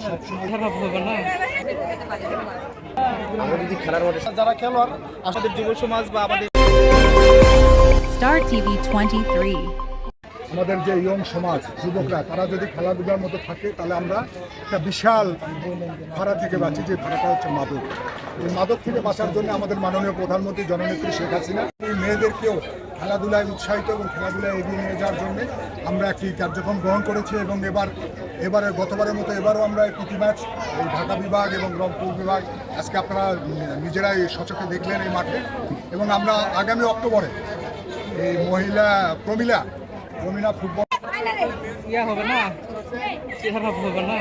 সবসময় খারাপ হবে না। আমরা যদি খেলার মাঠে যারা খেলোয়াড় আমাদের যুব সমাজ বা আমাদের Star TV 23. আমাদের যে ইয়ং সমাজ যুবকরা তারা যদি খেলাধুলার মতো থাকে তাহলে আমরা একটা বিশাল ধারা থেকে বাঁচি, যে ধারাটা হচ্ছে মাদক। এই মাদক থেকে বাঁচার জন্য আমাদের মাননীয় প্রধানমন্ত্রী জননেত্রী শেখ হাসিনা এই মেয়েদেরকেও খেলাধুলায় উৎসাহিত এবং খেলাধুলায় এগিয়ে নিয়ে যাওয়ার জন্য আমরা একটি কার্যক্রম গ্রহণ করেছি এবং এবারে গতবারের মতো এবারও আমরা প্রীতি ম্যাচ এই ঢাকা বিভাগ এবং রংপুর বিভাগ আজকে আপনারা নিজেরাই সচক্ষে দেখলেন এই মাঠে, এবং আমরা আগামী অক্টোবরে এই মহিলা প্রমিলা ফুটবল হবে না, খারাপ হবে না।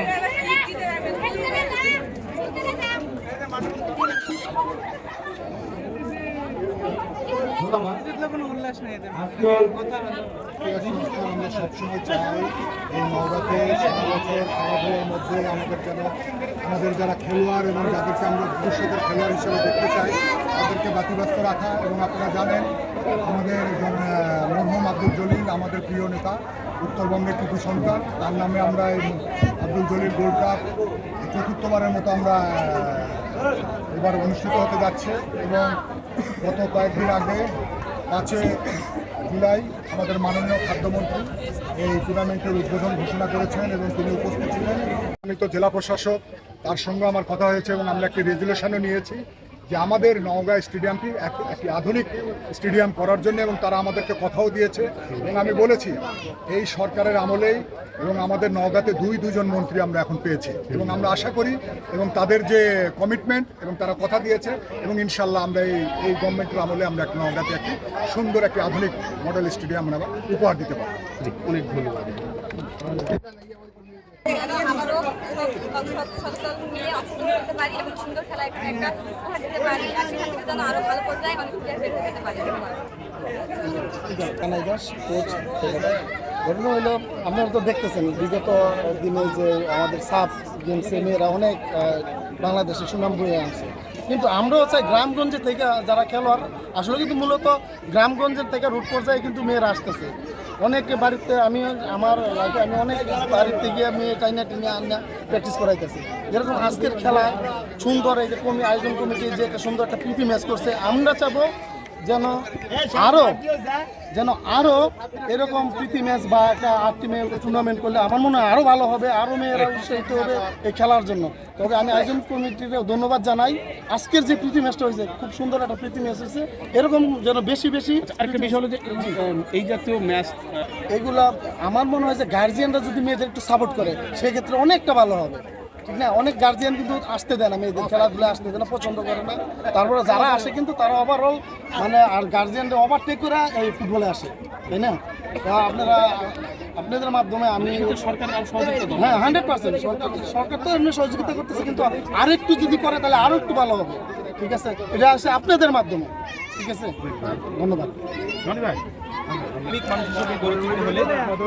আমরা সবসময় চাই এই নওগাঁতে সারা বছর খেলাধুলার মধ্যে আমাদের যারা খেলোয়াড় এবং যাদেরকে আমরা ভবিষ্যতের খেলোয়াড় হিসেবে দেখতে চাই তাদেরকে বাতিব্যস্ত রাখা। এবং আপনারা জানেন আমাদের মরহুম আব্দুল জলিল আমাদের প্রিয় নেতা, উত্তরবঙ্গের কৃতি সন্তান, তার নামে আমরা এই আব্দুল জলিল গোল্ড কাপ চতুর্থবারের মতো আমরা এবার অনুষ্ঠিত হতে যাচ্ছে। এবং গত কয়েকদিন আগে 5 জুলাই আমাদের মাননীয় খাদ্যমন্ত্রী এই টুর্নামেন্টের উদ্বোধন ঘোষণা করেছেন এবং তিনি উপস্থিত ছিলেন। আমি তো জেলা প্রশাসক, তার সঙ্গে আমার কথা হয়েছে এবং আমরা একটি রেজুলেশনও নিয়েছি যে আমাদের নওগাঁ স্টেডিয়ামটি একটি আধুনিক স্টেডিয়াম করার জন্য, এবং তারা আমাদেরকে কথাও দিয়েছে। এবং আমি বলেছি এই সরকারের আমলেই এবং আমাদের নওগাঁতে দুজন মন্ত্রী আমরা এখন পেয়েছি, এবং আমরা আশা করি এবং তাদের যে কমিটমেন্ট এবং তারা কথা দিয়েছে, এবং ইনশাল্লাহ আমরা এই গভর্নমেন্টের আমলে আমরা নওগাঁতে একটি সুন্দর একটি আধুনিক মডেল স্টেডিয়াম আমরা উপহার দিতে পারব। অনেক ধন্যবাদ। আবারও সচেতন নিয়ে অংশগ্রহণ করতে পারি এবং সুন্দর খেলা একটা উপহার দিতে পারি, আর সেখান থেকে যেন আরো ভালো পর্যায়ে অনেক প্লেয়ার বের হতে পারি। ঘটনা হলো আপনারা তো দেখতেছেন বিগত দিনে যে আমাদের সাব গেমসে মেয়েরা অনেক বাংলাদেশের সুনাম বয়ে আনছে, কিন্তু আমরাও চাই গ্রামগঞ্জে থেকে যারা খেলোয়াড় আসলে কিন্তু মূলত গ্রামগঞ্জের থেকে রুট পর্যায়ে কিন্তু মেয়েরা আসতেছে। অনেক বাড়িতে আমি অনেক বাড়িতে গিয়ে আমি টেনে আনা প্র্যাকটিস করাইতেছি। যেরকম আজকের খেলা সুন্দর এই যে আয়োজন কমিটি যে একটা সুন্দর একটা প্রীতি ম্যাচ করছে, আমরা চাবো যেন আরও এরকম প্রীতি ম্যাচ বা একটা 8 টিমের টুর্নামেন্ট করলে আমার মনে হয় আরও ভালো হবে, আরও মেয়েরা উৎসাহিত হবে এই খেলার জন্য। তবে আমি আয়োজন কমিটিকে ধন্যবাদ জানাই। আজকের যে প্রীতি ম্যাচটা হয়েছে খুব সুন্দর একটা প্রীতি ম্যাচ হয়েছে, এরকম যেন বেশি আরেকটা বিষয় হলো যে এই জাতীয় ম্যাচ এগুলা আমার মনে হয় যে গার্জিয়ানরা যদি মেয়েদের একটু সাপোর্ট করে সেক্ষেত্রে অনেকটা ভালো হবে, ঠিক না? অনেক গার্জিয়ান কিন্তু আসতে দেয় না, মেয়েদের খেলাধুলা আসতে দেয় না, পছন্দ করে না। তারপরে যারা আসে কিন্তু তারা ওভারঅল মানে আর গার্জিয়ানরা ওভারটেক করে এই ফুটবলে আসে, তাই না? আপনাদের মাধ্যমে আমি সরকার সহযোগিতা, হ্যাঁ 100% সরকার তো এমনি সহযোগিতা করতেছে, কিন্তু আরেকটু যদি করে তাহলে আরও একটু ভালো হবে, ঠিক আছে? এটা আসে আপনাদের মাধ্যমে, ঠিক আছে? ধন্যবাদ। মানুষ হিসেবে গড়ে তুলতে হলে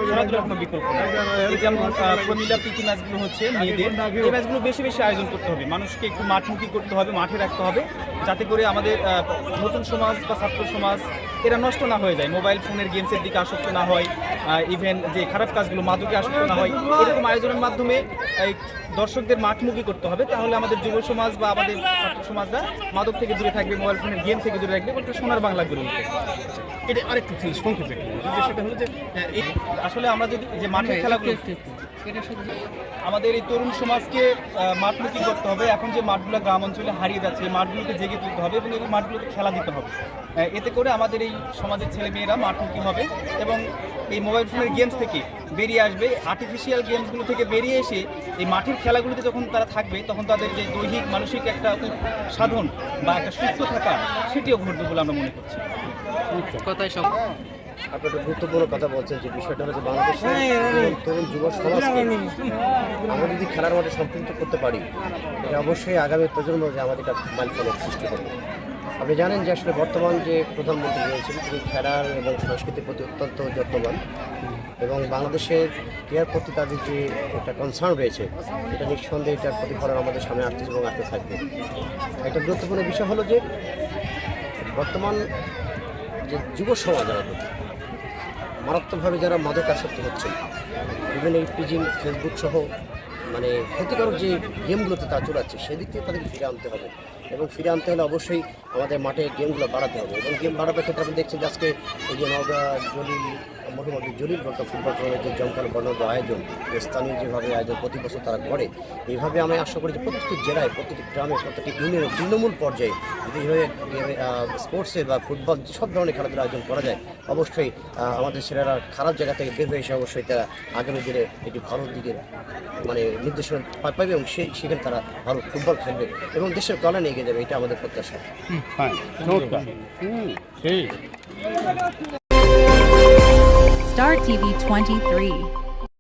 খেলাধুলার কোনো বিকল্প নেই। যেমন প্রমিলা প্রীতি ম্যাচগুলো হচ্ছে মেয়েদের, এই ম্যাচগুলো বেশি আয়োজন করতে হবে, মানুষকে একটু মাঠমুখী করতে হবে, মাঠে রাখতে হবে, যাতে করে আমাদের নতুন সমাজ বা ছাত্র সমাজ এরা নষ্ট না হয়ে যায়, মোবাইল ফোনের গেমসের দিকে আসক্ত না হয়, ইভেন যে খারাপ কাজগুলো মাদকে আসক্ত না হয়। এরকম আয়োজনের মাধ্যমে দর্শকদের মাঠমুখী করতে হবে, তাহলে আমাদের যুব সমাজ বা আমাদের ছাত্র সমাজরা মাদক থেকে দূরে থাকবে, মোবাইল ফোনের গেম থেকে দূরে থাকবে, একটা সোনার বাংলা গড়ে উঠবে। এটা আরেকটু সংক্ষেপে সেটা হলো যে আসলে আমরা যদি যে মাঠের খেলাগুলো আমাদের এই তরুণ সমাজকে মাঠমুখী করতে হবে। এখন যে মাঠগুলো গ্রাম অঞ্চলে হারিয়ে যাচ্ছে, এই মাঠগুলোকে জেগে তুলতে হবে এবং এই মাঠগুলোতে খেলা দিতে হবে। এতে করে আমাদের এই সমাজের ছেলেমেয়েরা মাঠমুখী হবে এবং এই মোবাইল ফোনের গেমস থেকে বেরিয়ে আসবে, আর্টিফিশিয়াল গেমসগুলো থেকে বেরিয়ে এসে এই মাঠের খেলাগুলিতে যখন তারা থাকবে তখন তাদের যে দৈহিক মানসিক একটা সাধন বা একটা সুস্থ থাকা সেটিও ঘটবে বলে আমরা মনে করছি। কথাই সব আপনি একটা গুরুত্বপূর্ণ কথা বলছেন, যে বিষয়টা হচ্ছে বাংলাদেশের তরুণ যুব সমাজকে আমরা যদি খেলার মাঠে সম্পৃক্ত করতে পারি, এটা অবশ্যই আগামী প্রজন্ম যে আমাদের একটা ফুটবল ফলক সৃষ্টি করবে। আপনি জানেন যে আসলে বর্তমান যে প্রধানমন্ত্রী রয়েছেন তিনি খেলার এবং সংস্কৃতির প্রতি অত্যন্ত যত্নবান, এবং বাংলাদেশের ক্রীড়ার প্রতি তাদের যে একটা কনসার্ন রয়েছে এটা নিঃসন্দেহে এটার প্রতিফলন আমাদের সামনে আসতেছে এবং আসতে থাকবে। একটা গুরুত্বপূর্ণ বিষয় হলো যে বর্তমান যে যুব সমাজ মারাত্মকভাবে যারা মাদক আসক্ত হচ্ছেন, বিভিন্ন ইপিজিং ফেসবুক সহ মানে ক্ষতিকারক যে গেমগুলোতে তারা চলাচ্ছে সেদিক থেকে তাদেরকে ফিরে আনতে হবে এবং ফিরে আনতে হলে অবশ্যই আমাদের মাঠে গেমগুলো বাড়াতে হবে এবং গেম বাড়ানোর ক্ষেত্রে আপনি দেখছেন যে আজকে এই যে নওগাঁ মোটামুটি জলিল বলটা ফুটবল টুর্নামেন্টের যে জমকালো বর্ণাঢ্য আয়োজন স্থানীয় যেভাবে আয়োজন প্রতি বছর তারা করে এইভাবে আমি আশা করি যে প্রত্যেকটি জেলায় প্রত্যেকটি গ্রামে প্রত্যেকটি ইউনিয়নে তৃণমূল পর্যায়ে যদি এইভাবে স্পোর্টসের বা ফুটবল সব ধরনের খেলাধুলা আয়োজন করা যায় অবশ্যই আমাদের ছেলেরা খারাপ জায়গা থেকে বের হয়ে এসে অবশ্যই তারা আগামী দিনে একটি ভালো দিকের মানে নির্দেশনা পাবে এবং সেখানে তারা ভালো ফুটবল খেলবে এবং দেশের কল্যাণে এগিয়ে যাবে এটা আমাদের প্রত্যাশা। Star TV 23.